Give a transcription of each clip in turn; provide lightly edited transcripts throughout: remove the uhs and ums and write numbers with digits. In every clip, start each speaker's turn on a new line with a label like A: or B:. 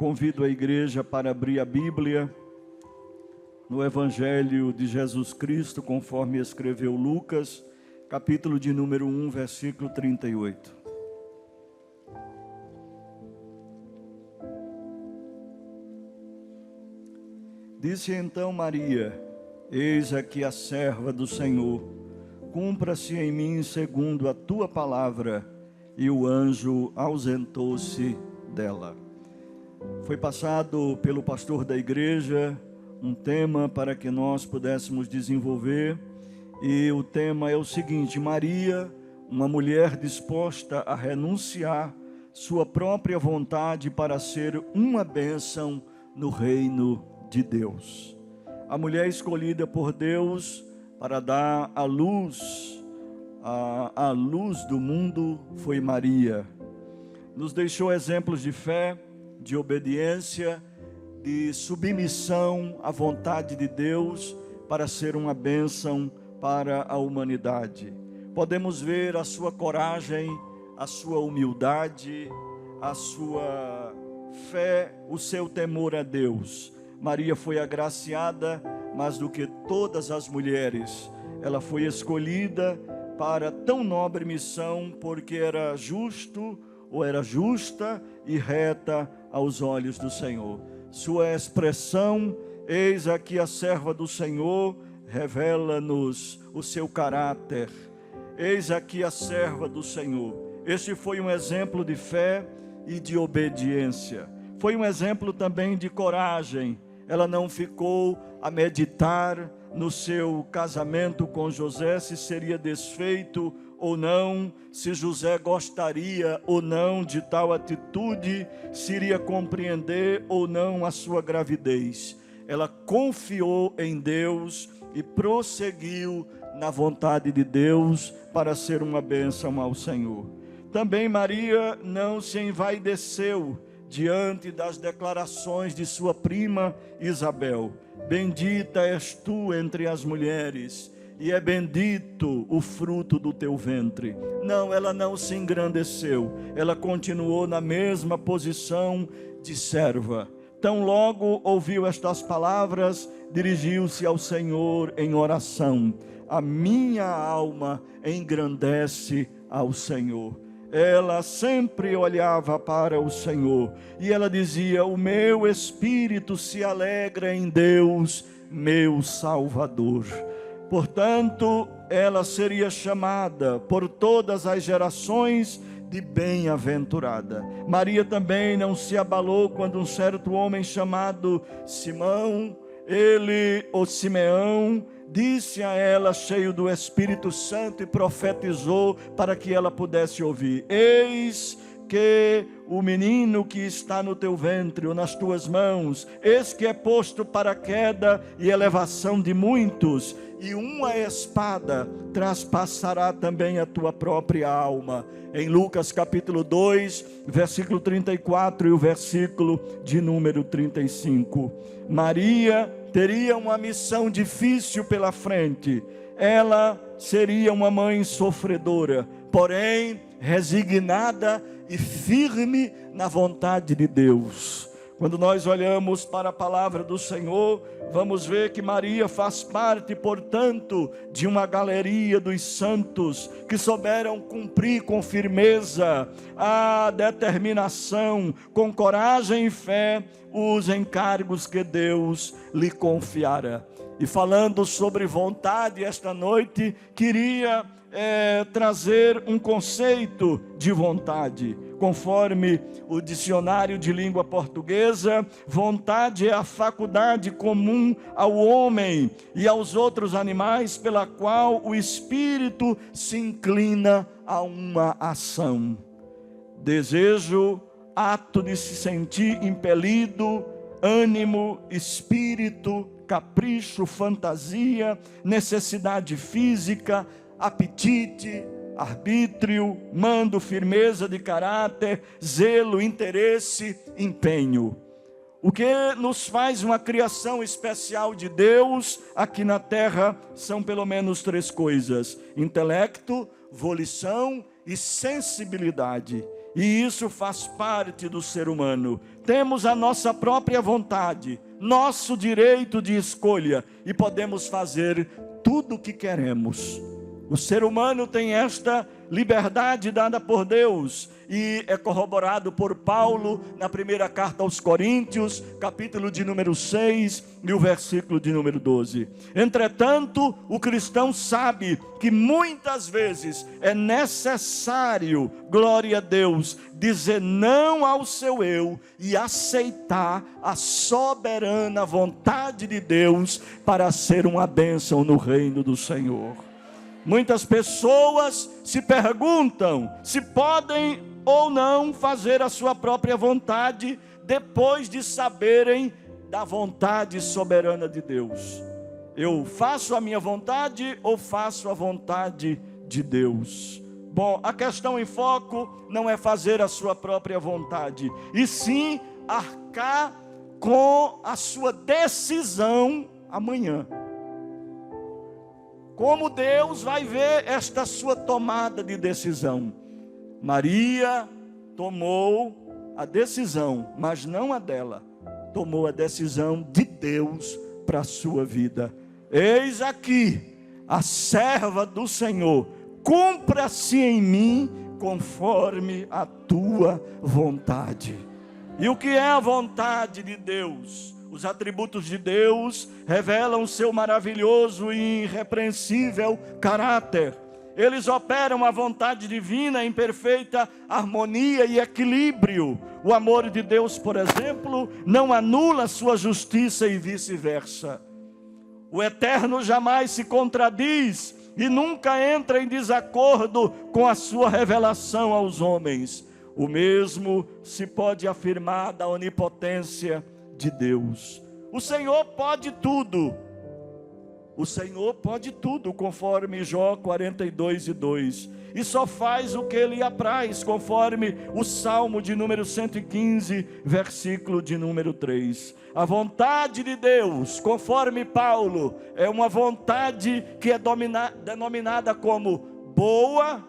A: Convido a igreja para abrir a Bíblia no Evangelho de Jesus Cristo, conforme escreveu Lucas, capítulo de número 1, versículo 38. Disse então Maria: eis aqui a serva do Senhor, cumpra-se em mim segundo a tua palavra. E o anjo ausentou-se dela. Foi passado pelo pastor da igreja um tema para que nós pudéssemos desenvolver, e o tema é o seguinte: Maria, uma mulher disposta a renunciar sua própria vontade para ser uma bênção no reino de Deus. A mulher escolhida por Deus para dar a luz do mundo foi Maria. Nos deixou exemplos de fé, de obediência, de submissão à vontade de Deus para ser uma bênção para a humanidade. Podemos ver a sua coragem, a sua humildade, a sua fé, o seu temor a Deus. Maria foi agraciada, mais do que todas as mulheres. Ela foi escolhida para tão nobre missão, porque era justo, ou era justa e reta aos olhos do Senhor. Sua expressão, eis aqui a serva do Senhor, revela-nos o seu caráter. Eis aqui a serva do Senhor. Este foi um exemplo de fé e de obediência. Foi um exemplo também de coragem. Ela não ficou a meditar no seu casamento com José, se seria desfeito ou não, se José gostaria ou não de tal atitude, se iria compreender ou não a sua gravidez. Ela confiou em Deus e prosseguiu na vontade de Deus para ser uma bênção ao Senhor. Também Maria não se envaideceu diante das declarações de sua prima Isabel. Bendita és tu entre as mulheres, e é bendito o fruto do teu ventre. Não, ela não se engrandeceu, ela continuou na mesma posição de serva. Tão logo ouviu estas palavras, dirigiu-se ao Senhor em oração: a minha alma engrandece ao Senhor. Ela sempre olhava para o Senhor, e ela dizia: o meu espírito se alegra em Deus, meu Salvador. Portanto, ela seria chamada por todas as gerações de bem-aventurada. Maria também não se abalou quando um certo homem chamado Simão, Simeão, disse a ela, cheio do Espírito Santo, e profetizou para que ela pudesse ouvir: eis que o menino que está no teu ventre ou nas tuas mãos, eis que é posto para a queda e elevação de muitos, e uma espada traspassará também a tua própria alma. Em Lucas capítulo 2, versículo 34 e o versículo de número 35. Maria teria uma missão difícil pela frente. Ela seria uma mãe sofredora, porém resignada e firme na vontade de Deus. Quando nós olhamos para a palavra do Senhor, vamos ver que Maria faz parte, portanto, de uma galeria dos santos que souberam cumprir com firmeza, a determinação, com coragem e fé, os encargos que Deus lhe confiara. E falando sobre vontade, esta noite, queria trazer um conceito de vontade. Conforme o dicionário de língua portuguesa, vontade é a faculdade comum ao homem e aos outros animais pela qual o espírito se inclina a uma ação. Desejo, ato de se sentir impelido, ânimo, espírito, capricho, fantasia, necessidade física, apetite, arbítrio, mando, firmeza de caráter, zelo, interesse, empenho. O que nos faz uma criação especial de Deus aqui na terra são pelo menos três coisas: intelecto, volição e sensibilidade. E isso faz parte do ser humano. Temos a nossa própria vontade, nosso direito de escolha, e podemos fazer tudo o que queremos. O ser humano tem esta liberdade dada por Deus, e é corroborado por Paulo na primeira carta aos Coríntios, capítulo de número 6 e o versículo de número 12. Entretanto, o cristão sabe que muitas vezes é necessário, glória a Deus, dizer não ao seu eu e aceitar a soberana vontade de Deus para ser uma bênção no reino do Senhor. Muitas pessoas se perguntam se podem ou não fazer a sua própria vontade depois de saberem da vontade soberana de Deus. Eu faço a minha vontade ou faço a vontade de Deus? Bom, a questão em foco não é fazer a sua própria vontade, e sim arcar com a sua decisão amanhã. Como Deus vai ver esta sua tomada de decisão? Maria tomou a decisão, mas não a dela. Tomou a decisão de Deus para a sua vida. Eis aqui a serva do Senhor, cumpra-se em mim conforme a tua vontade. E o que é a vontade de Deus? Os atributos de Deus revelam o seu maravilhoso e irrepreensível caráter. Eles operam a vontade divina em perfeita harmonia e equilíbrio. O amor de Deus, por exemplo, não anula sua justiça e vice-versa. O Eterno jamais se contradiz e nunca entra em desacordo com a sua revelação aos homens. O mesmo se pode afirmar da onipotência de Deus. O Senhor pode tudo. O Senhor pode tudo, conforme Jó 42:2. E só faz o que Ele apraz, conforme o Salmo de número 115, versículo de número 3. A vontade de Deus, conforme Paulo, é uma vontade que é denominada como boa,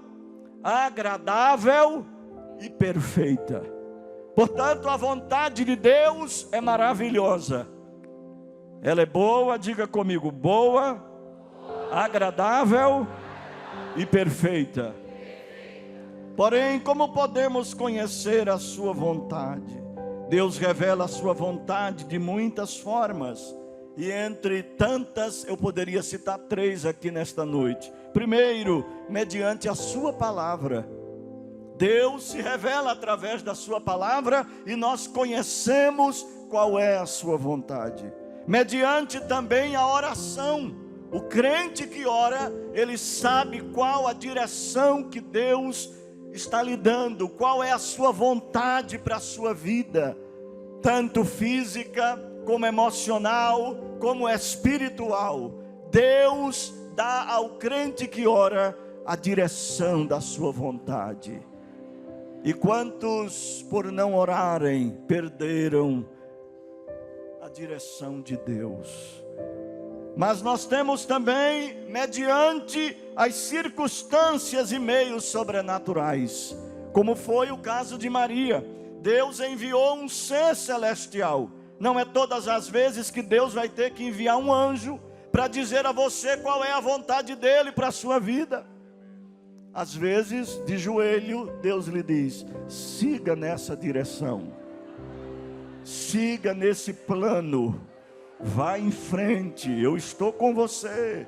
A: agradável e perfeita. Portanto, a vontade de Deus é maravilhosa. Ela é boa, diga comigo, boa, agradável e perfeita. Porém, como podemos conhecer a sua vontade? Deus revela a sua vontade de muitas formas. E entre tantas, eu poderia citar 3 aqui nesta noite. Primeiro, mediante a sua palavra. Deus se revela através da sua palavra e nós conhecemos qual é a sua vontade. Mediante também a oração. O crente que ora, ele sabe qual a direção que Deus está lhe dando, qual é a sua vontade para a sua vida, tanto física, como emocional, como espiritual. Deus dá ao crente que ora a direção da sua vontade. E quantos, por não orarem, perderam a direção de Deus? Mas nós temos também, mediante as circunstâncias e meios sobrenaturais, como foi o caso de Maria. Deus enviou um ser celestial. Não é todas as vezes que Deus vai ter que enviar um anjo para dizer a você qual é a vontade dele para a sua vida. Às vezes, de joelho, Deus lhe diz: siga nessa direção, siga nesse plano, vá em frente, eu estou com você.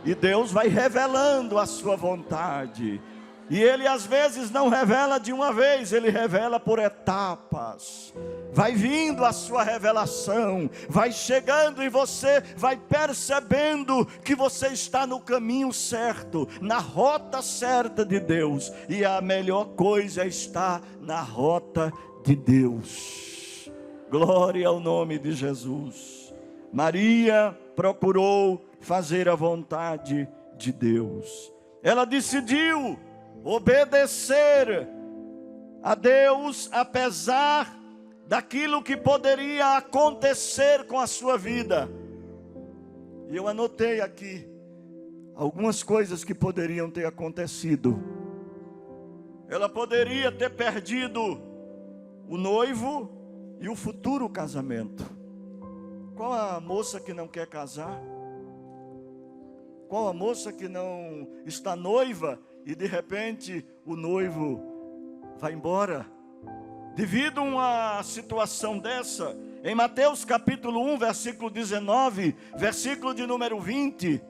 A: E Deus vai revelando a sua vontade. E Ele às vezes não revela de uma vez, Ele revela por etapas. Vai vindo a sua revelação, vai chegando e você vai percebendo que você está no caminho certo, na rota certa de Deus. E a melhor coisa é estar na rota de Deus. Glória ao nome de Jesus. Maria procurou fazer a vontade de Deus. Ela decidiu obedecer a Deus, apesar daquilo que poderia acontecer com a sua vida. E eu anotei aqui algumas coisas que poderiam ter acontecido. Ela poderia ter perdido o noivo e o futuro casamento. Qual a moça que não quer casar? Qual a moça que não está noiva e de repente o noivo vai embora? Devido a uma situação dessa, em Mateus capítulo 1, versículo 19, versículo de número 20,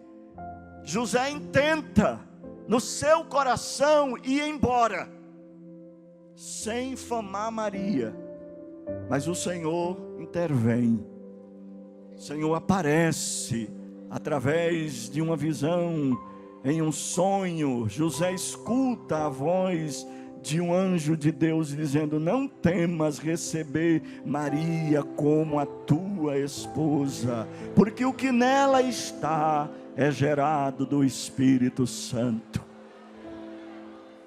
A: José intenta no seu coração ir embora, sem infamar Maria, mas o Senhor intervém. O Senhor aparece através de uma visão, em um sonho. José escuta a voz de um anjo de Deus dizendo: não temas receber Maria como a tua esposa, porque o que nela está é gerado do Espírito Santo.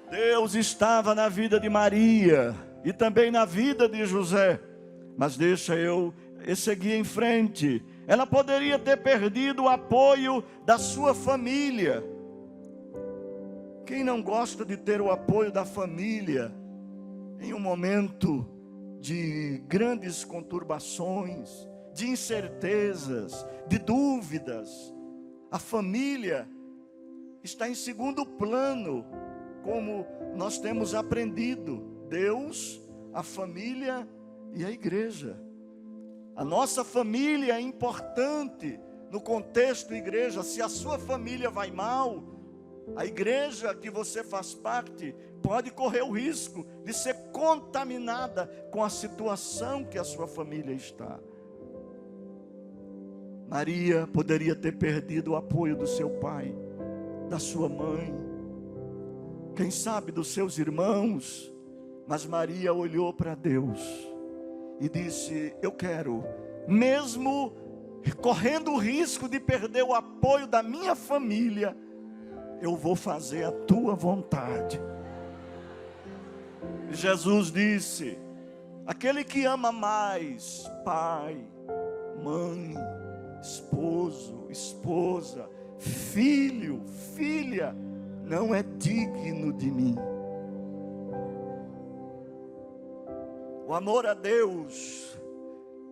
A: Deus estava na vida de Maria e também na vida de José, mas deixa eu seguir em frente. Ela poderia ter perdido o apoio da sua família. Quem não gosta de ter o apoio da família em um momento de grandes conturbações, de incertezas, de dúvidas? A família está em segundo plano, como nós temos aprendido. Deus, a família e a igreja. A nossa família é importante no contexto igreja. Se a sua família vai mal, a igreja que você faz parte pode correr o risco de ser contaminada com a situação que a sua família está. Maria poderia ter perdido o apoio do seu pai, da sua mãe, quem sabe dos seus irmãos, mas Maria olhou para Deus e disse: eu quero, mesmo correndo o risco de perder o apoio da minha família, eu vou fazer a tua vontade. Jesus disse: aquele que ama mais pai, mãe, esposo, esposa, filho, filha, não é digno de mim. O amor a Deus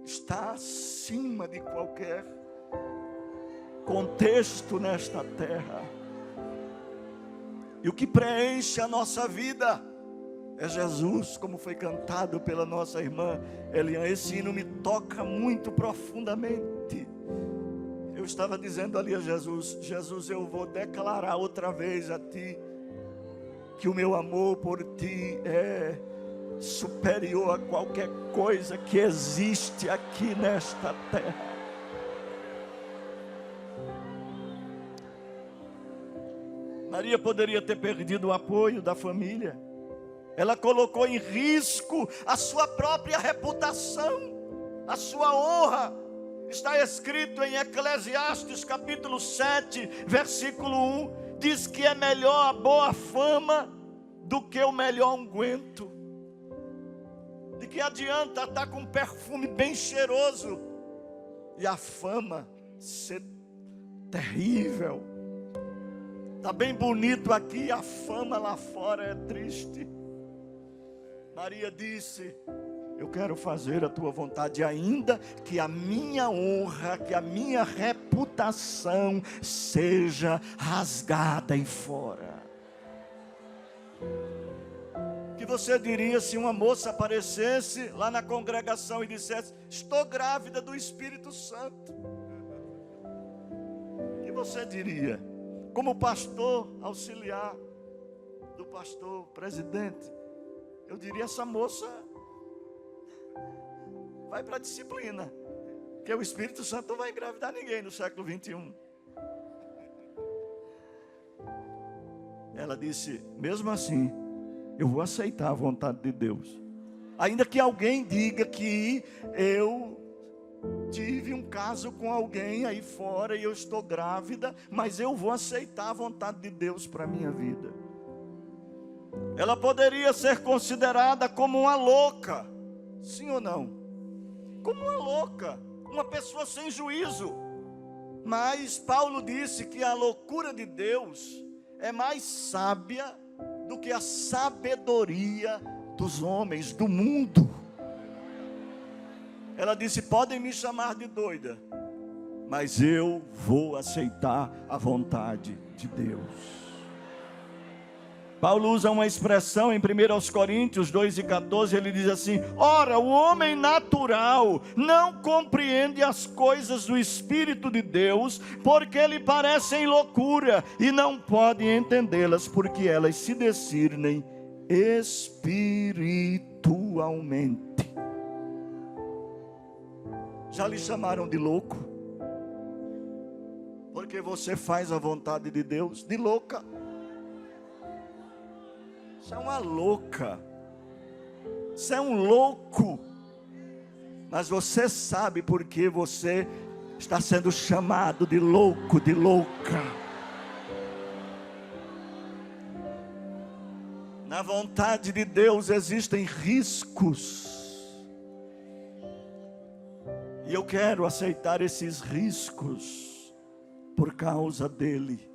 A: está acima de qualquer contexto nesta terra. E o que preenche a nossa vida é Jesus, como foi cantado pela nossa irmã Eliane. Esse hino me toca muito profundamente. Eu estava dizendo ali a Jesus: Jesus, eu vou declarar outra vez a Ti que o meu amor por Ti é superior a qualquer coisa que existe aqui nesta terra. Maria poderia ter perdido o apoio da família. Ela colocou em risco a sua própria reputação, a sua honra. Está escrito em Eclesiastes capítulo 7, versículo 1, diz que é melhor a boa fama do que o melhor unguento. De que adianta estar com um perfume bem cheiroso e a fama ser terrível? Está bem bonito aqui, a fama lá fora é triste. Maria disse: eu quero fazer a tua vontade, ainda que a minha honra, que a minha reputação seja rasgada em fora. O que você diria se uma moça aparecesse lá na congregação e dissesse: estou grávida do Espírito Santo? O que você diria? Como pastor auxiliar do pastor presidente, eu diria: essa moça vai para a disciplina, que o Espírito Santo não vai engravidar ninguém no século 21. Ela disse: mesmo assim, eu vou aceitar a vontade de Deus, ainda que alguém diga que eu tive um caso com alguém aí fora e eu estou grávida, mas eu vou aceitar a vontade de Deus para a minha vida. Ela poderia ser considerada como uma louca, sim ou não? Como uma louca, uma pessoa sem juízo. Mas Paulo disse que a loucura de Deus é mais sábia do que a sabedoria dos homens, do mundo. Ela disse: podem me chamar de doida, mas eu vou aceitar a vontade de Deus. Paulo usa uma expressão em 1 Coríntios 2:14, ele diz assim: ora, o homem natural não compreende as coisas do Espírito de Deus, porque lhe parecem loucura, e não pode entendê-las, porque elas se discernem espiritualmente. Já lhe chamaram de louco? Porque você faz a vontade de Deus? De louca. Você é uma louca. Você é um louco. Mas você sabe por que você está sendo chamado de louco, de louca. Na vontade de Deus existem riscos. E eu quero aceitar esses riscos por causa dele.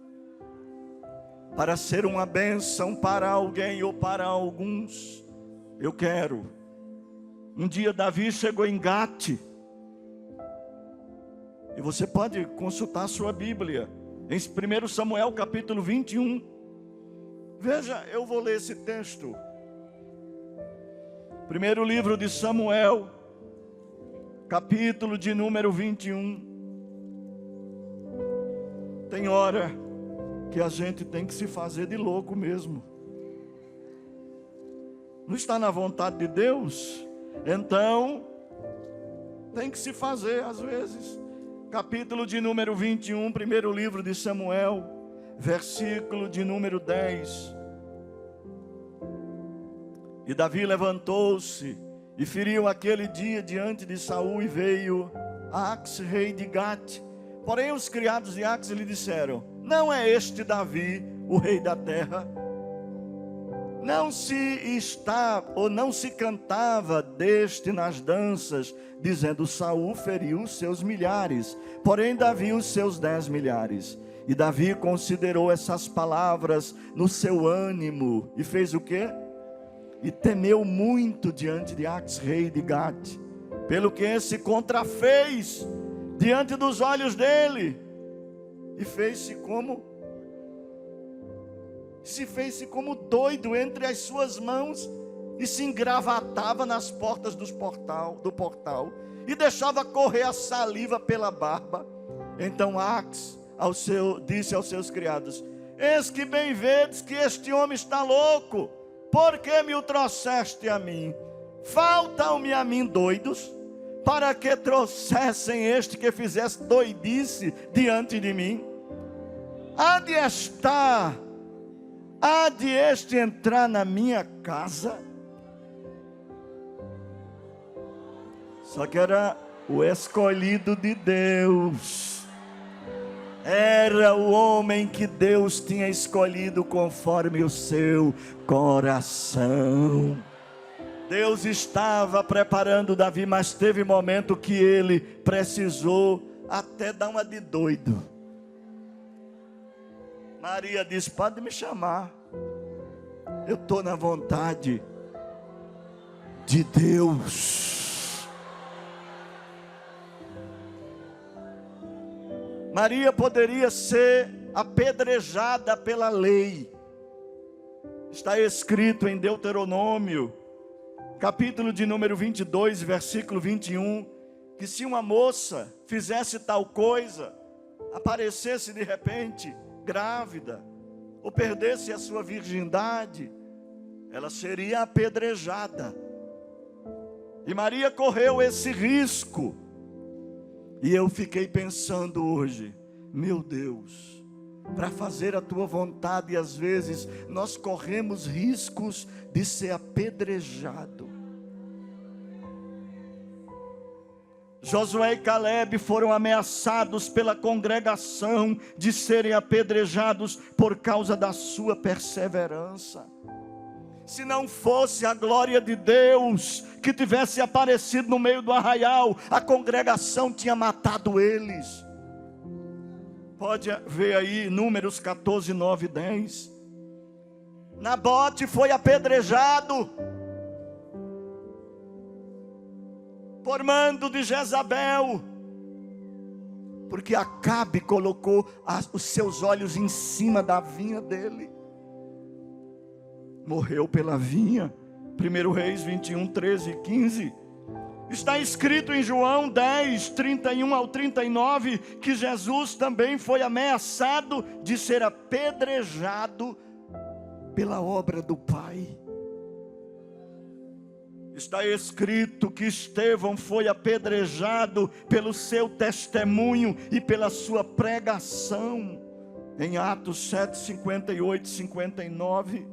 A: Para ser uma bênção para alguém ou para alguns, eu quero. Um dia Davi chegou em Gate. E você pode consultar a sua Bíblia. Em 1 Samuel capítulo 21. Veja, eu vou ler esse texto. Primeiro livro de Samuel, capítulo de número 21. Tem hora que a gente tem que se fazer de louco mesmo. Não está na vontade de Deus? Então, tem que se fazer às vezes. Capítulo de número 21, primeiro livro de Samuel, versículo de número 10. E Davi levantou-se e feriu aquele dia diante de Saul, e veio Ax, rei de Gate. Porém os criados de Ax lhe disseram: não é este Davi, o rei da terra? Não se cantava deste nas danças, dizendo: Saul feriu os seus milhares, porém Davi os seus 10 milhares. E Davi considerou essas palavras no seu ânimo, e fez o quê? E temeu muito diante de Ax, rei de Gate, pelo que se contrafez diante dos olhos dele, e fez-se como doido entre as suas mãos, e se engravatava nas portas do portal, e deixava correr a saliva pela barba. Então Ax disse aos seus criados: eis que bem vedes que este homem está louco. Por que me o trouxeste a mim? Faltam-me a mim doidos, para que trouxessem este que fizesse doidice diante de mim? Há de este entrar na minha casa? Só que era o escolhido de Deus. Era o homem que Deus tinha escolhido conforme o seu coração. Deus estava preparando Davi, mas teve momento que ele precisou até dar uma de doido. Maria disse: pode me chamar, eu estou na vontade de Deus. Maria poderia ser apedrejada pela lei. Está escrito em Deuteronômio, capítulo de número 22, versículo 21, que se uma moça fizesse tal coisa, aparecesse de repente grávida, ou perdesse a sua virgindade, ela seria apedrejada. E Maria correu esse risco. E eu fiquei pensando hoje: meu Deus, para fazer a tua vontade, às vezes nós corremos riscos de ser apedrejado. Josué e Caleb foram ameaçados pela congregação de serem apedrejados por causa da sua perseverança. Se não fosse a glória de Deus que tivesse aparecido no meio do arraial, a congregação tinha matado eles. Pode ver aí Números 14, 9 e 10. Nabote foi apedrejado por mando de Jezabel, porque Acabe colocou os seus olhos em cima da vinha dele. Morreu pela vinha. 1 Reis 21, 13 e 15. Está escrito em João 10, 31 ao 39, que Jesus também foi ameaçado de ser apedrejado pela obra do Pai. Está escrito que Estevão foi apedrejado pelo seu testemunho e pela sua pregação, em Atos 7, 58 e 59.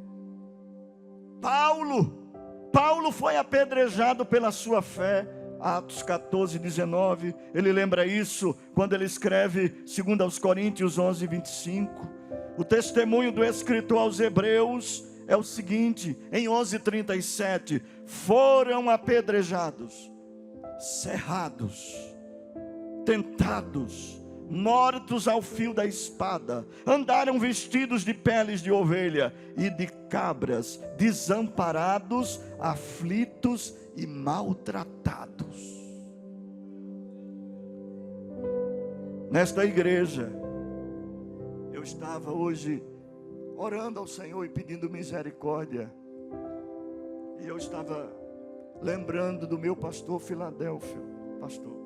A: Paulo foi apedrejado pela sua fé, Atos 14, 19, ele lembra isso quando ele escreve 2 aos Coríntios 11, 25. O testemunho do escritor aos Hebreus é o seguinte, em 11:37, foram apedrejados, cerrados, tentados, mortos ao fio da espada, andaram vestidos de peles de ovelha e de cabras, desamparados, aflitos e maltratados. Nesta igreja, eu estava hoje orando ao Senhor e pedindo misericórdia, e eu estava lembrando do meu pastor Filadélfio, pastor.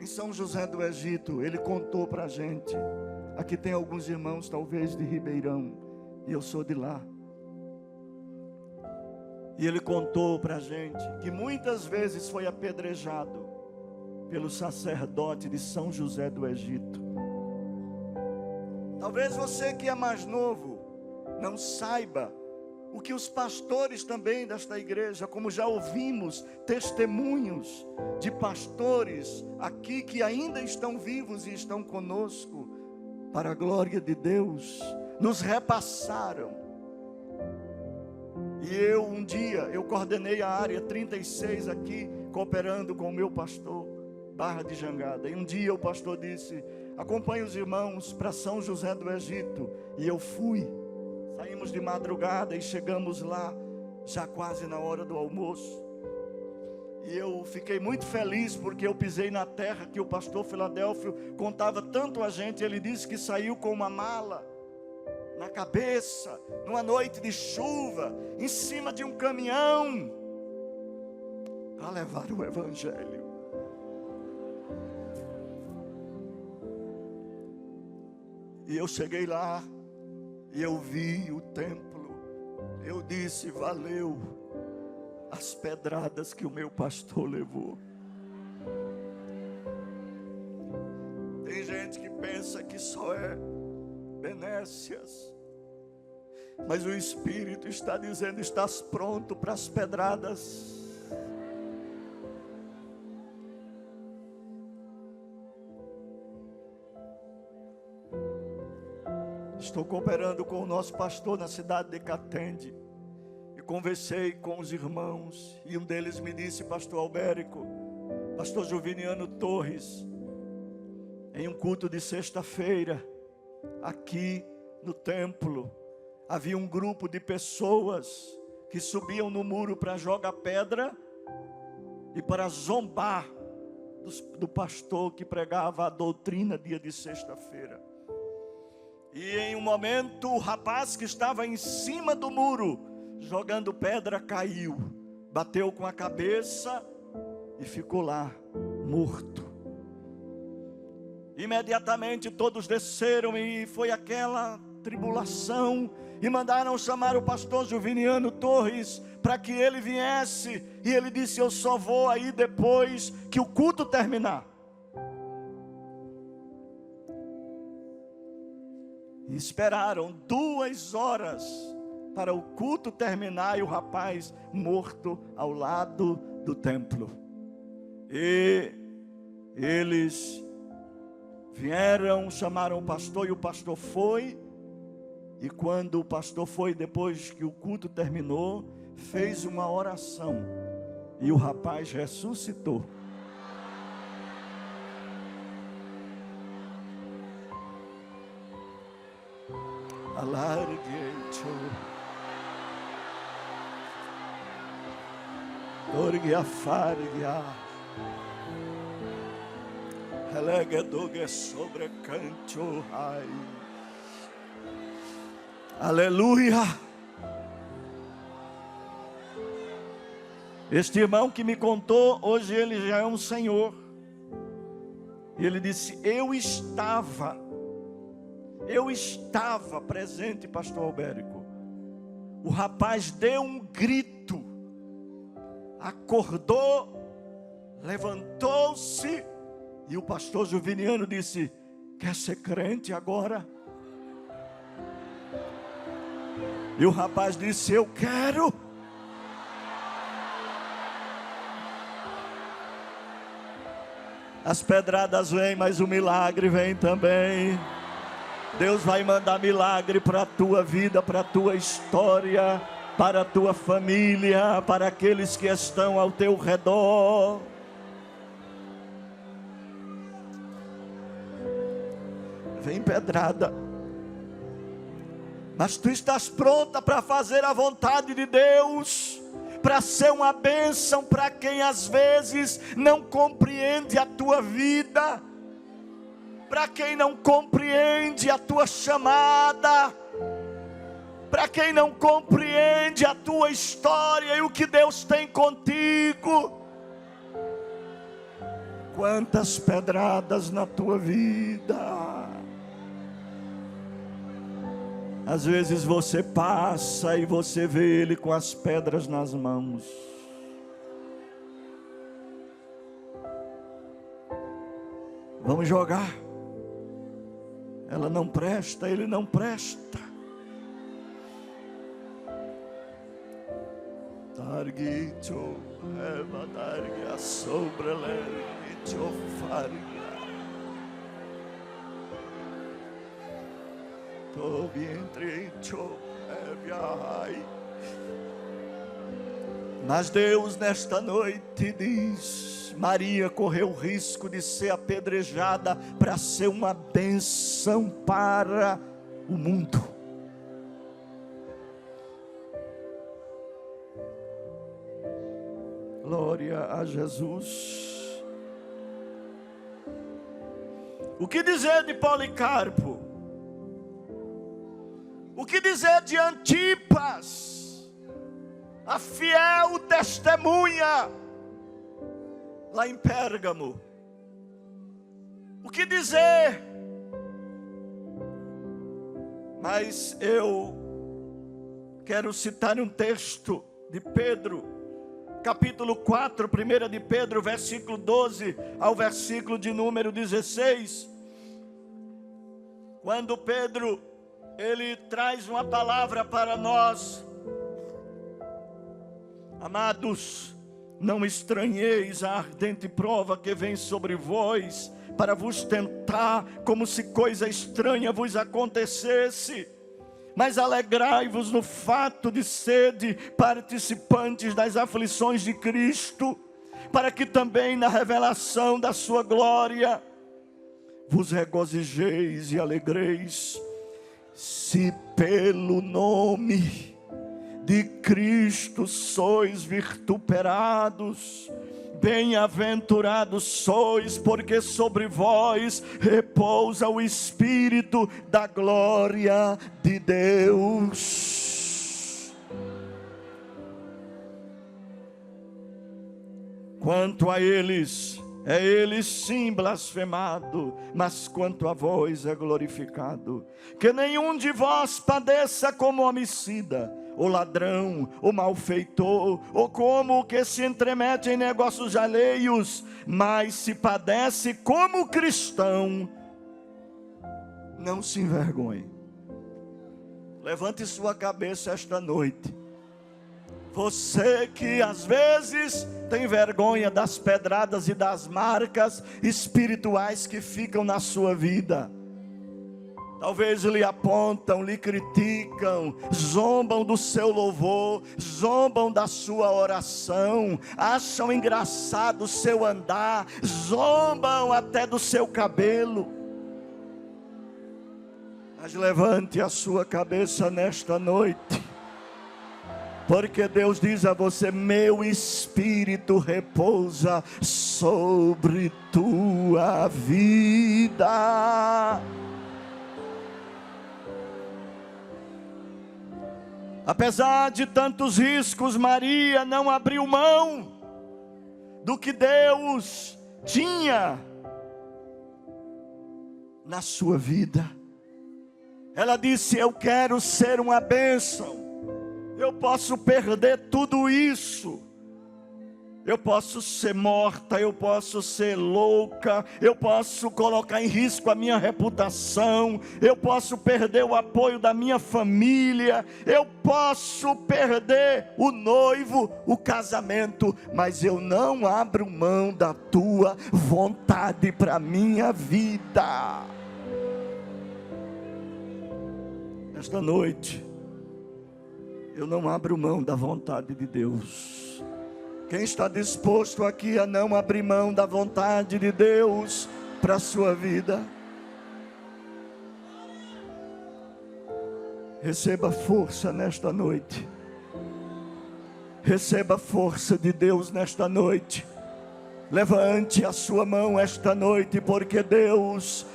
A: Em São José do Egito, ele contou para a gente. Aqui tem alguns irmãos, talvez de Ribeirão, e eu sou de lá. E ele contou para a gente que muitas vezes foi apedrejado pelo sacerdote de São José do Egito. Talvez você que é mais novo não saiba o que os pastores também desta igreja, como já ouvimos testemunhos de pastores aqui que ainda estão vivos e estão conosco, para a glória de Deus, nos repassaram. E um dia, eu coordenei a área 36 aqui, cooperando com o meu pastor, Barra de Jangada. E um dia o pastor disse, acompanhe os irmãos para São José do Egito. E eu fui. Saímos de madrugada e chegamos lá, já quase na hora do almoço. E eu fiquei muito feliz, porque eu pisei na terra que o pastor Filadélfio contava tanto a gente. Ele disse que saiu com uma mala na cabeça, numa noite de chuva, em cima de um caminhão, para levar o evangelho. E eu cheguei lá, e eu vi o templo. Eu disse, valeu as pedradas que o meu pastor levou. Tem gente que pensa que só é benécias, mas o Espírito está dizendo, estás pronto para as pedradas? Estou cooperando com o nosso pastor na cidade de Catende, e conversei com os irmãos, e um deles me disse, pastor Albérico, pastor Juviniano Torres, em um culto de sexta-feira, aqui no templo, havia um grupo de pessoas que subiam no muro para jogar pedra e para zombar do pastor que pregava a doutrina dia de sexta-feira. E em um momento o rapaz que estava em cima do muro jogando pedra caiu, bateu com a cabeça e ficou lá morto. Imediatamente todos desceram e foi aquela tribulação, e mandaram chamar o pastor Juviniano Torres para que ele viesse, e ele disse, eu só vou aí depois que o culto terminar. E esperaram 2 horas para o culto terminar e o rapaz morto ao lado do templo. E eles vieram, chamaram o pastor, e o pastor foi. E quando o pastor foi, depois que o culto terminou, fez uma oração, e o rapaz ressuscitou. Alargue-te. Dorgia fargia. Relega doge sobre canto ai. Aleluia. Este irmão que me contou, hoje ele já é um senhor. E ele disse: eu estava presente, pastor Albérico. O rapaz deu um grito, acordou, levantou-se, e o pastor Juviniano disse: quer ser crente agora? E o rapaz disse: eu quero. As pedradas vêm, mas o milagre vem também. Deus vai mandar milagre para a tua vida, para a tua história, para a tua família, para aqueles que estão ao teu redor. Vem pedrada, mas tu estás pronta para fazer a vontade de Deus, para ser uma bênção para quem às vezes não compreende a tua vida, para quem não compreende a tua chamada, para quem não compreende a tua história e o que Deus tem contigo. Quantas pedradas na tua vida. Às vezes você passa e você vê ele com as pedras nas mãos. Vamos jogar. Ela não presta, ele não presta. Targuito, eva darga sobre lerguito farga. Tô vientre ai. Mas Deus nesta noite diz: Maria correu o risco de ser apedrejada para ser uma bênção para o mundo. Glória a Jesus. O que dizer de Policarpo? O que dizer de Antipas, a fiel testemunha lá em Pérgamo? O que dizer? Mas eu quero citar um texto de Pedro, capítulo 4, 1 de Pedro, versículo 12 ao versículo de número 16. Quando Pedro, ele traz uma palavra para nós. Amados, não estranheis a ardente prova que vem sobre vós, para vos tentar, como se coisa estranha vos acontecesse. Mas alegrai-vos no fato de sede participantes das aflições de Cristo, para que também na revelação da sua glória vos regozijeis e alegreis, se pelo nome de Cristo sois vituperados. Bem-aventurados sois, porque sobre vós repousa o Espírito da glória de Deus. Quanto a eles, é ele sim blasfemado, mas quanto a vós é glorificado. Que nenhum de vós padeça como homicida, ou ladrão, ou malfeitor, ou como o que se entremete em negócios alheios, mas se padece como cristão, não se envergonhe. Levante sua cabeça esta noite. Você que às vezes tem vergonha das pedradas e das marcas espirituais que ficam na sua vida. Talvez lhe apontam, lhe criticam, zombam do seu louvor, zombam da sua oração, acham engraçado o seu andar, zombam até do seu cabelo. Mas levante a sua cabeça nesta noite, porque Deus diz a você: meu Espírito repousa sobre tua vida. Apesar de tantos riscos, Maria não abriu mão do que Deus tinha na sua vida. Ela disse: eu quero ser uma bênção. Eu posso perder tudo isso. Eu posso ser morta, eu posso ser louca, eu posso colocar em risco a minha reputação, eu posso perder o apoio da minha família, eu posso perder o noivo, o casamento, mas eu não abro mão da tua vontade para a minha vida. Esta noite, eu não abro mão da vontade de Deus. Quem está disposto aqui a não abrir mão da vontade de Deus para a sua vida? Receba força nesta noite. Receba força de Deus nesta noite. Levante a sua mão esta noite, porque Deus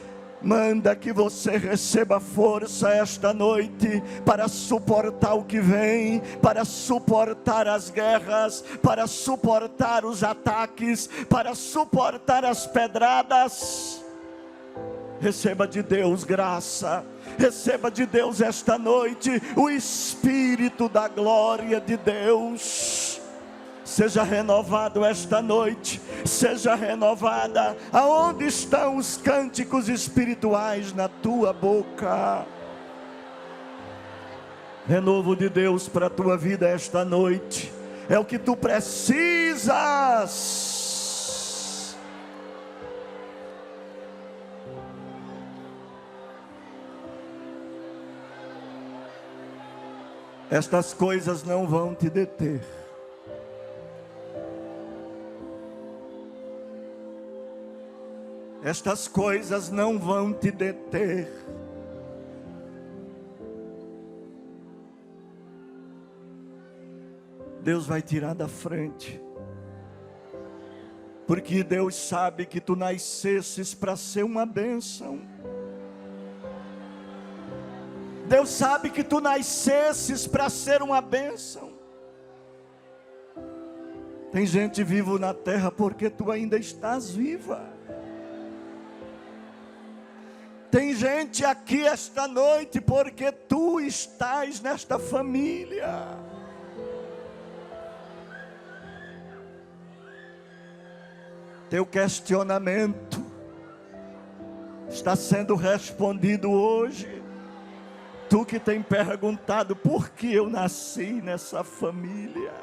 A: manda que você receba força esta noite para suportar o que vem, para suportar as guerras, para suportar os ataques, para suportar as pedradas. Receba de Deus graça, receba de Deus esta noite o Espírito da glória de Deus. Seja renovado esta noite, seja renovada. Aonde estão os cânticos espirituais na tua boca? Renovo de Deus para a tua vida esta noite é o que tu precisas. Estas coisas não vão te deter. Estas coisas não vão te deter. Deus vai tirar da frente. Porque Deus sabe que tu nascesses para ser uma bênção. Deus sabe que tu nascesses para ser uma bênção. Tem gente viva na terra porque tu ainda estás viva. Tem gente aqui esta noite porque tu estás nesta família. Teu questionamento está sendo respondido hoje. Tu que tem perguntado: por que eu nasci nessa família?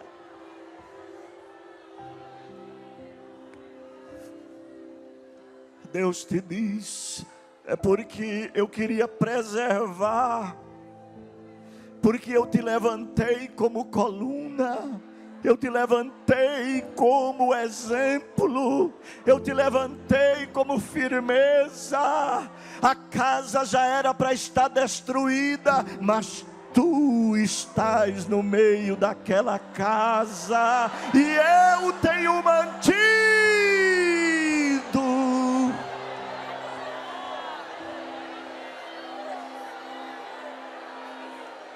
A: Deus te diz: é porque eu queria preservar, porque eu te levantei como coluna, eu te levantei como exemplo, eu te levantei como firmeza. A casa já era para estar destruída, mas tu estás no meio daquela casa, e eu tenho mantido.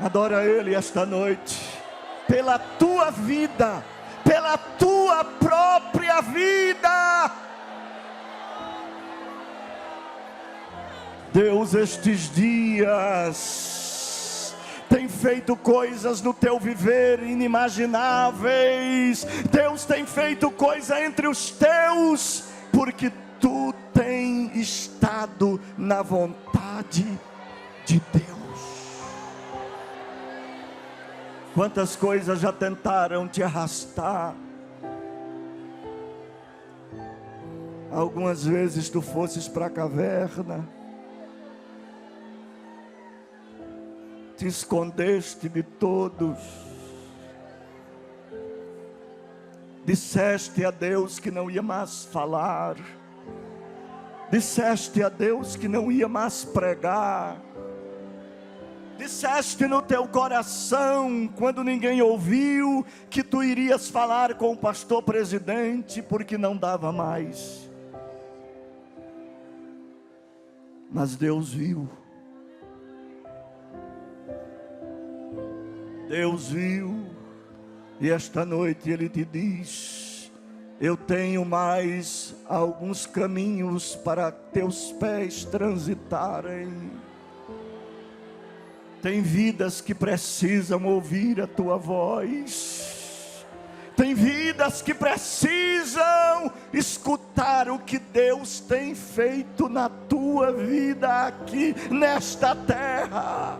A: Adora Ele esta noite, pela tua vida, pela tua própria vida. Deus, estes dias, tem feito coisas no teu viver inimagináveis. Deus tem feito coisa entre os teus, porque tu tem estado na vontade de Deus. Quantas coisas já tentaram te arrastar? Algumas vezes tu fosses para a caverna, te escondeste de todos, disseste a Deus que não ia mais falar, disseste a Deus que não ia mais pregar, Disseste no teu coração, quando ninguém ouviu, que tu irias falar com o pastor presidente, porque não dava mais. Mas Deus viu. Deus viu. E esta noite Ele te diz: eu tenho mais alguns caminhos para teus pés transitarem. Tem vidas que precisam ouvir a tua voz. Tem vidas que precisam escutar o que Deus tem feito na tua vida aqui nesta terra.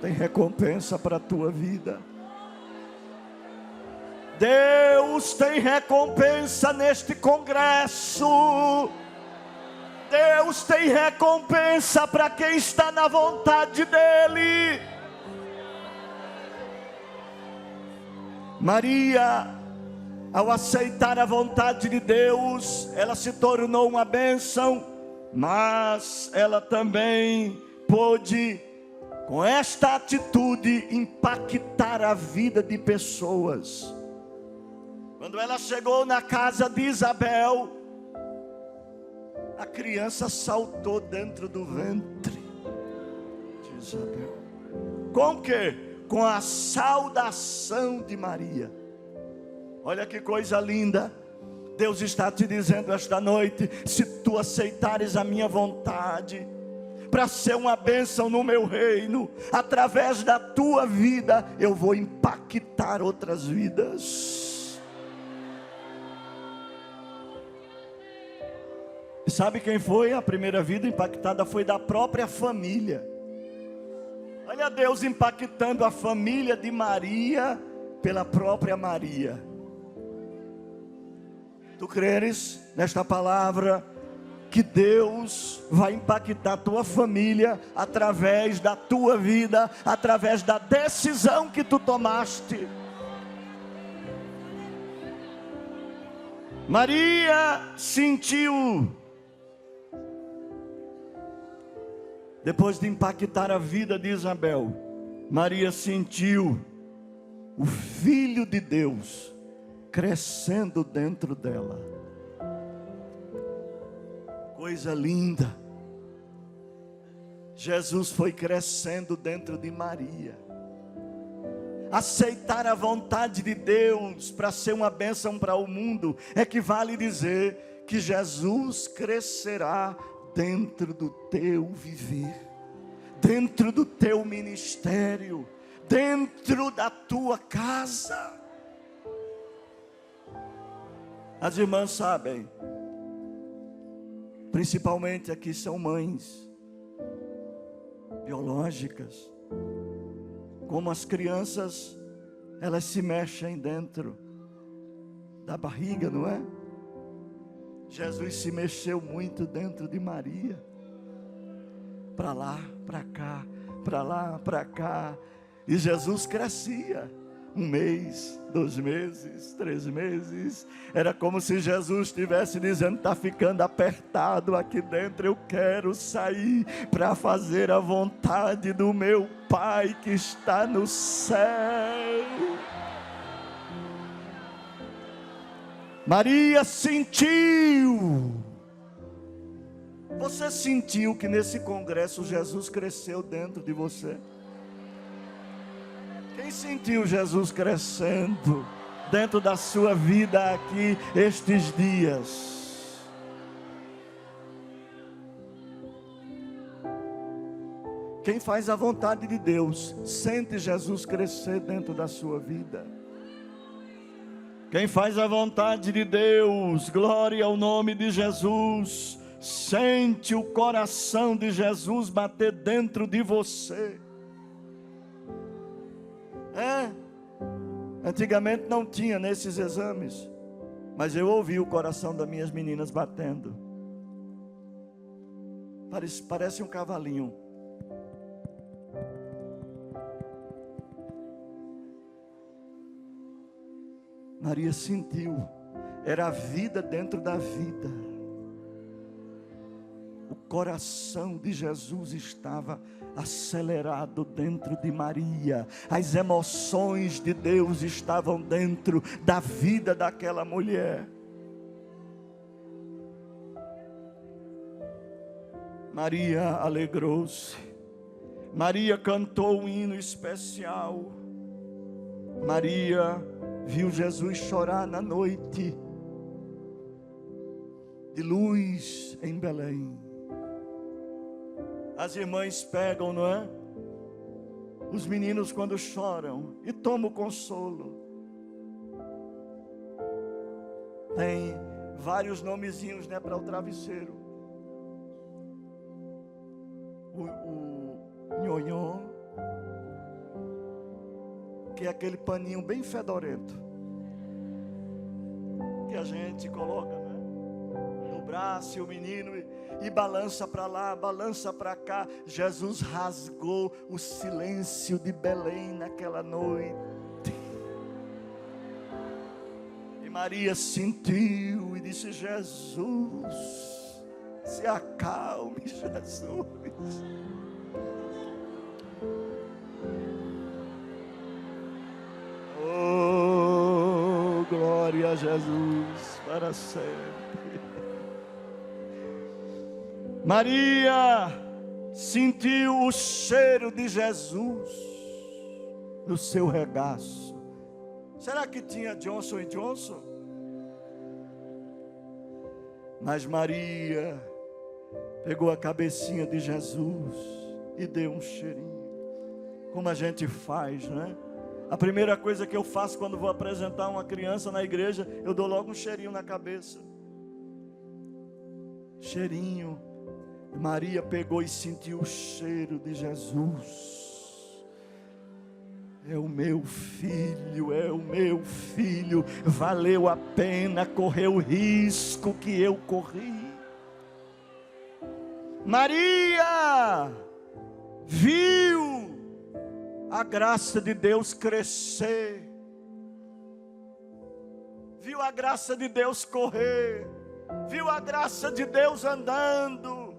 A: Tem recompensa para a tua vida. Deus tem recompensa neste congresso. Deus tem recompensa para quem está na vontade dEle. Maria, ao aceitar a vontade de Deus, ela se tornou uma bênção, mas ela também pôde, com esta atitude, impactar a vida de pessoas. Quando ela chegou na casa de Isabel, a criança saltou dentro do ventre de Isabel. Com o quê? Com a saudação de Maria. Olha que coisa linda. Deus está te dizendo esta noite: se tu aceitares a minha vontade, para ser uma bênção no meu reino, através da tua vida, eu vou impactar outras vidas. E sabe quem foi? A primeira vida impactada foi da própria família. Olha Deus impactando a família de Maria pela própria Maria. Tu creres nesta palavra que Deus vai impactar a tua família através da tua vida, através da decisão que tu tomaste? Maria sentiu, depois de impactar a vida de Isabel, Maria sentiu o Filho de Deus crescendo dentro dela. Coisa linda. Jesus foi crescendo dentro de Maria. Aceitar a vontade de Deus para ser uma bênção para o mundo equivale dizer que Jesus crescerá dentro do teu viver, dentro do teu ministério, dentro da tua casa. As irmãs sabem, principalmente aqui são mães biológicas, como as crianças, elas se mexem dentro da barriga, não é? Jesus se mexeu muito dentro de Maria, para lá, para cá, para lá, para cá, e Jesus crescia, 1 mês, 2 meses, 3 meses, era como se Jesus estivesse dizendo: está ficando apertado aqui dentro, eu quero sair para fazer a vontade do meu Pai que está no céu. Maria sentiu. Você sentiu que nesse congresso Jesus cresceu dentro de você? Quem sentiu Jesus crescendo dentro da sua vida aqui estes dias? Quem faz a vontade de Deus sente Jesus crescer dentro da sua vida. Quem faz a vontade de Deus, glória ao nome de Jesus, sente o coração de Jesus bater dentro de você. Antigamente não tinha nesses exames, mas eu ouvi o coração das minhas meninas batendo. Parece um cavalinho. Maria sentiu Era a vida dentro da vida. O coração de Jesus estava acelerado dentro de Maria. As emoções de Deus estavam dentro da vida daquela mulher. Maria alegrou-se. Maria cantou um hino especial. Maria viu Jesus chorar na noite de luz em Belém. As irmãs pegam, não é? Os meninos quando choram e tomam consolo. Tem vários nomezinhos, né, para o travesseiro. O nhonhô, que é aquele paninho bem fedorento que a gente coloca, né, no braço, e o menino e balança para lá, balança para cá. Jesus rasgou o silêncio de Belém naquela noite. E Maria sentiu e disse: Jesus, se acalme, Jesus. Oh, glória a Jesus para sempre. Maria sentiu o cheiro de Jesus no seu regaço. Será que tinha Johnson & Johnson? Mas Maria pegou a cabecinha de Jesus e deu um cheirinho. Como a gente faz, né? A primeira coisa que eu faço quando vou apresentar uma criança na igreja, eu dou logo um cheirinho na cabeça. Cheirinho. Maria pegou e sentiu o cheiro de Jesus. É o meu filho, é o meu filho. Valeu a pena correr o risco que eu corri. Maria viu a graça de Deus crescer. Viu a graça de Deus correr. Viu a graça de Deus andando.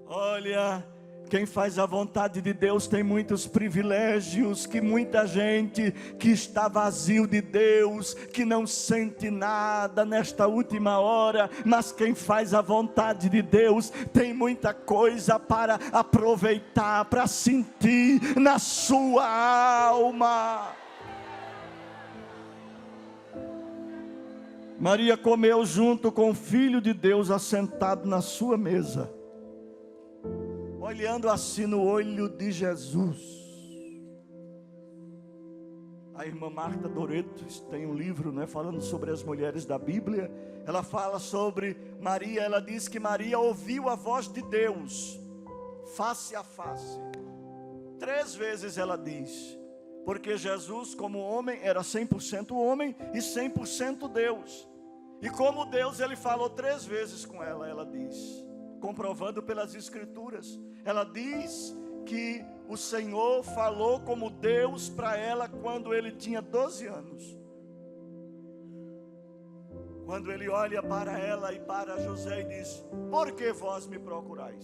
A: Olha, quem faz a vontade de Deus tem muitos privilégios que muita gente que está vazio de Deus, que não sente nada nesta última hora, mas quem faz a vontade de Deus tem muita coisa para aproveitar, para sentir na sua alma. Maria comeu junto com o Filho de Deus assentado na sua mesa, olhando assim no olho de Jesus. A irmã Marta Doreto tem um livro, né, falando sobre as mulheres da Bíblia. Ela fala sobre Maria. Ela diz que Maria ouviu a voz de Deus face a face. 3 vezes ela diz, porque Jesus como homem era 100% homem e 100% Deus. E como Deus, ele falou 3 vezes com ela. Ela diz, comprovando pelas escrituras. Ela diz que o Senhor falou como Deus para ela quando ele tinha 12 anos. Quando ele olha para ela e para José e diz: por que vós me procurais?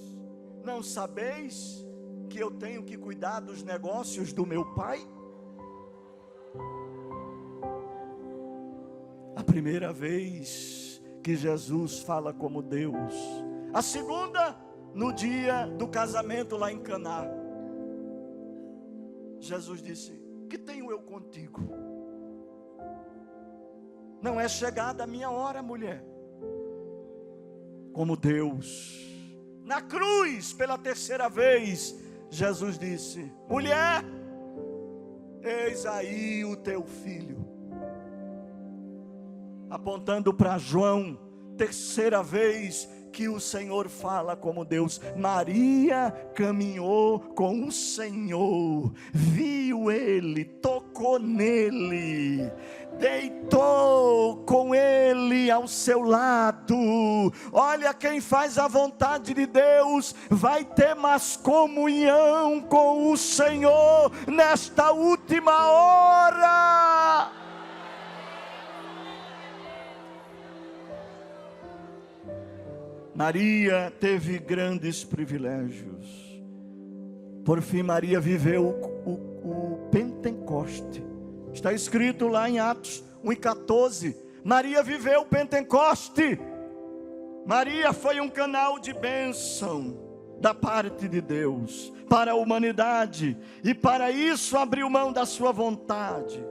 A: Não sabeis que eu tenho que cuidar dos negócios do meu pai? A primeira vez que Jesus fala como Deus. A segunda, no dia do casamento lá em Caná. Jesus disse: que tenho eu contigo? Não é chegada a minha hora, mulher. Como Deus. Na cruz, pela 3ª vez, Jesus disse: mulher, eis aí o teu filho. Apontando para João, 3ª vez que o Senhor fala como Deus. Maria caminhou com o Senhor, viu Ele, tocou nele, deitou com Ele ao seu lado. Olha, quem faz a vontade de Deus vai ter mais comunhão com o Senhor nesta última hora. Maria teve grandes privilégios. Por fim, Maria viveu o Pentecoste. Está escrito lá em Atos 1:14. Maria viveu o Pentecoste. Maria foi um canal de bênção da parte de Deus para a humanidade, e para isso abriu mão da sua vontade.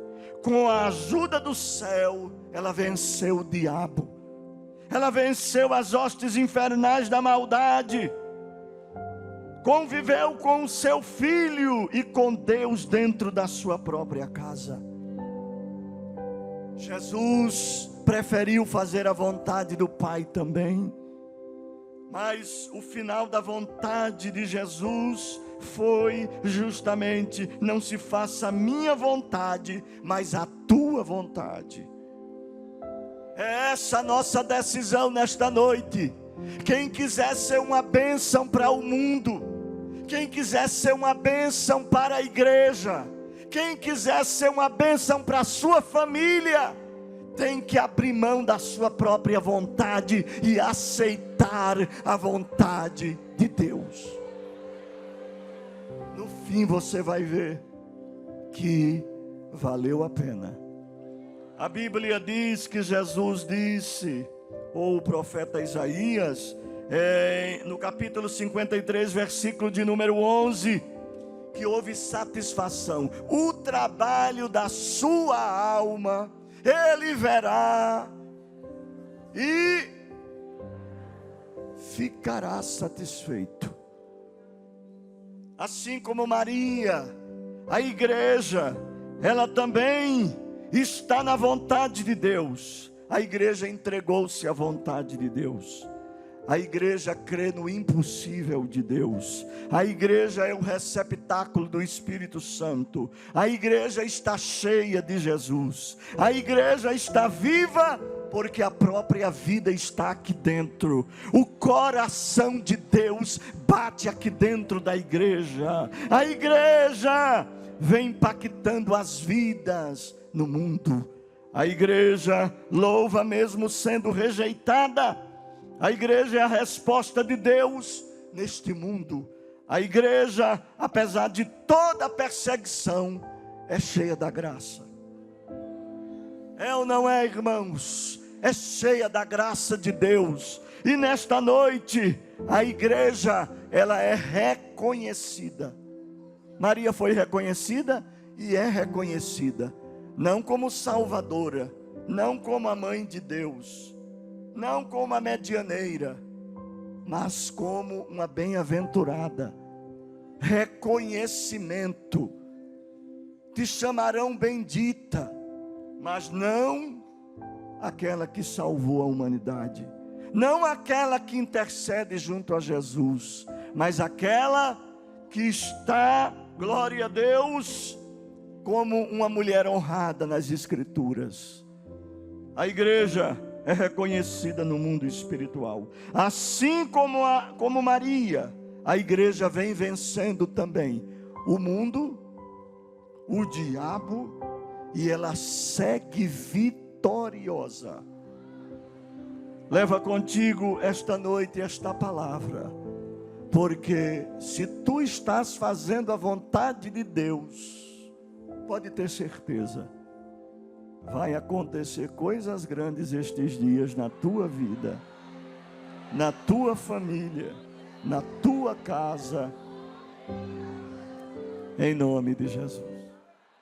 A: Com a ajuda do céu, ela venceu o diabo. Ela venceu as hostes infernais da maldade. Conviveu com o seu filho e com Deus dentro da sua própria casa. Jesus preferiu fazer a vontade do Pai também. Mas o final da vontade de Jesus foi justamente: não se faça a minha vontade, mas a tua vontade. É essa a nossa decisão nesta noite. Quem quiser ser uma bênção para o mundo, quem quiser ser uma bênção para a igreja, quem quiser ser uma bênção para a sua família, tem que abrir mão da sua própria vontade e aceitar a vontade de Deus. No fim você vai ver que valeu a pena. A Bíblia diz que Jesus disse, ou o profeta Isaías, no capítulo 53, versículo de número 11, que houve satisfação. O trabalho da sua alma Ele verá e ficará satisfeito. Assim como Maria, a igreja, ela também está na vontade de Deus. A igreja entregou-se à vontade de Deus. A igreja crê no impossível de Deus. A igreja é o receptáculo do Espírito Santo. A igreja está cheia de Jesus. A igreja está viva porque a própria vida está aqui dentro. O coração de Deus bate aqui dentro da igreja. A igreja vem impactando as vidas no mundo. A igreja louva mesmo sendo rejeitada. A igreja é a resposta de Deus neste mundo. A igreja, apesar de toda a perseguição, é cheia da graça. É ou não é, irmãos? É cheia da graça de Deus. E nesta noite, a igreja, ela é reconhecida. Maria foi reconhecida e é reconhecida. Não como salvadora, não como a mãe de Deus, não como a medianeira, mas como uma bem-aventurada. Reconhecimento. Te chamarão bendita, mas não aquela que salvou a humanidade, não aquela que intercede junto a Jesus, mas aquela que está, glória a Deus, como uma mulher honrada nas Escrituras. A igreja é reconhecida no mundo espiritual. Assim como Maria, a igreja vem vencendo também o mundo, o diabo, e ela segue vitoriosa. Leva contigo esta noite esta palavra, porque se tu estás fazendo a vontade de Deus, pode ter certeza, vai acontecer coisas grandes estes dias na tua vida, na tua família, na tua casa, em nome de Jesus.